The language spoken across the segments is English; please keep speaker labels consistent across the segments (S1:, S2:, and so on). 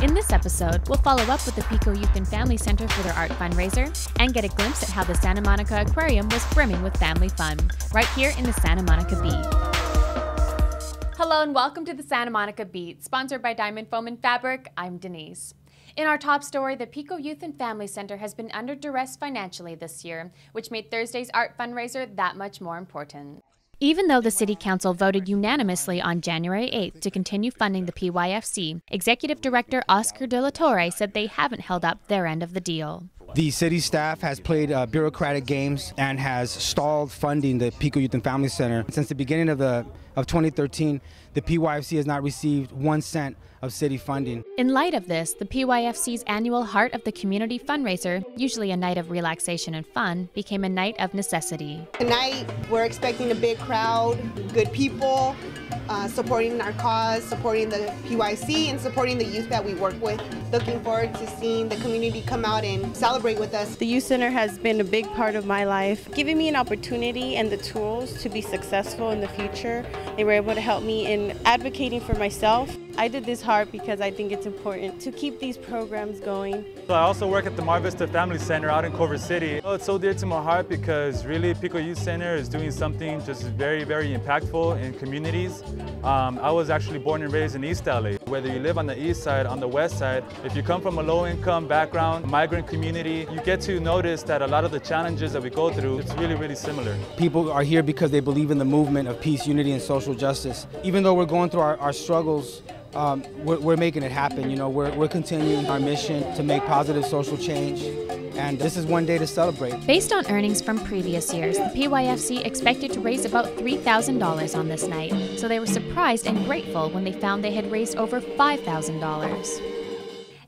S1: In this episode, we'll follow up with the Pico Youth and Family Center for their art fundraiser and get a glimpse at how the Santa Monica Aquarium was brimming with family fun, right here in the Santa Monica Beat. Hello and welcome to the Santa Monica Beat, sponsored by Diamond Foam and Fabric. I'm Denise. In our top story, the Pico Youth and Family Center has been under duress financially this year, which made Thursday's art fundraiser that much more important. Even though the City Council voted unanimously on January 8th to continue funding the PYFC, Executive Director Oscar De La Torre said they haven't held up their end of the deal.
S2: The city staff has played bureaucratic games and has stalled funding the Pico Youth and Family Center. Since the beginning of 2013, the PYFC has not received 1 cent of city funding.
S1: In light of this, the PYFC's annual Heart of the Community fundraiser, usually a night of relaxation and fun, became a night of necessity.
S3: Tonight, we're expecting a big crowd, good people, supporting our cause, supporting the PYC, and supporting the youth that we work with. Looking forward to seeing the community come out and celebrate with us.
S4: The Youth Center has been a big part of my life, giving me an opportunity and the tools to be successful in the future. They were able to help me in advocating for myself. I did this Heart because I think it's important to keep these programs going.
S5: I also work at the Mar Vista Family Center out in Culver City. It's so dear to my heart because really Pico Youth Center is doing something just very, very impactful in communities. I was actually born and raised in East LA. Whether you live on the east side, on the west side, if you come from a low-income background, migrant community, you get to notice that a lot of the challenges that we go through, it's really, really similar.
S2: People are here because they believe in the movement of peace, unity, and social justice. Even though we're going through our struggles, we're making it happen. You know, we're continuing our mission to make positive social change, and this is one day to celebrate.
S1: Based on earnings from previous years, the PYFC expected to raise about $3,000 on this night, so they were surprised and grateful when they found they had raised over $5,000.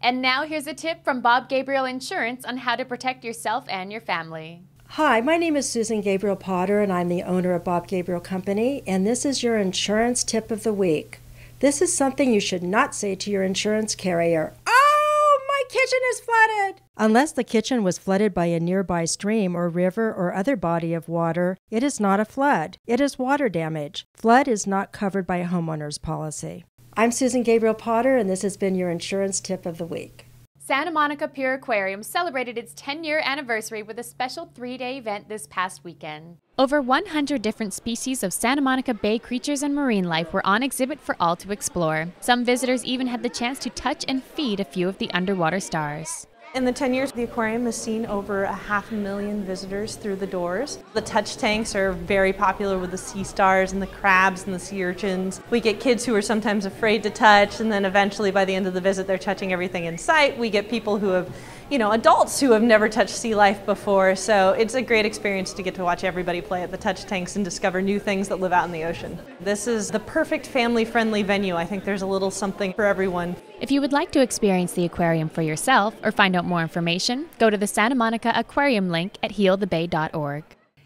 S1: And now here's a tip from Bob Gabriel Insurance on how to protect yourself and your family.
S6: Hi, my name is Susan Gabriel Potter, and I'm the owner of Bob Gabriel Company, and this is your insurance tip of the week. This is something you should not say to your insurance carrier. Oh, my kitchen is flooded! Unless the kitchen was flooded by a nearby stream or river or other body of water, it is not a flood. It is water damage. Flood is not covered by a homeowner's policy. I'm Susan Gabriel Potter, and this has been your insurance tip of the week.
S1: Santa Monica Pier Aquarium celebrated its 10-year anniversary with a special 3-day event this past weekend. Over 100 different species of Santa Monica Bay creatures and marine life were on exhibit for all to explore. Some visitors even had the chance to touch and feed a few of the underwater stars.
S7: In the 10 years, the aquarium has seen over 500,000 visitors through the doors. The touch tanks are very popular with the sea stars and the crabs and the sea urchins. We get kids who are sometimes afraid to touch, and then eventually by the end of the visit they're touching everything in sight. We get people who have, adults who have never touched sea life before, so it's a great experience to get to watch everybody play at the touch tanks and discover new things that live out in the ocean. This is the perfect family-friendly venue. I think there's a little something for everyone.
S1: If you would like to experience the aquarium for yourself or find out more information, go to the Santa Monica Aquarium link at healthebay.org.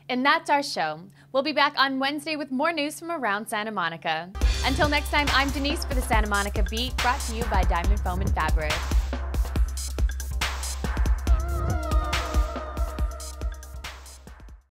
S1: And that's our show. We'll be back on Wednesday with more news from around Santa Monica. Until next time, I'm Denise for the Santa Monica Beat, brought to you by Diamond Foam and Fabric.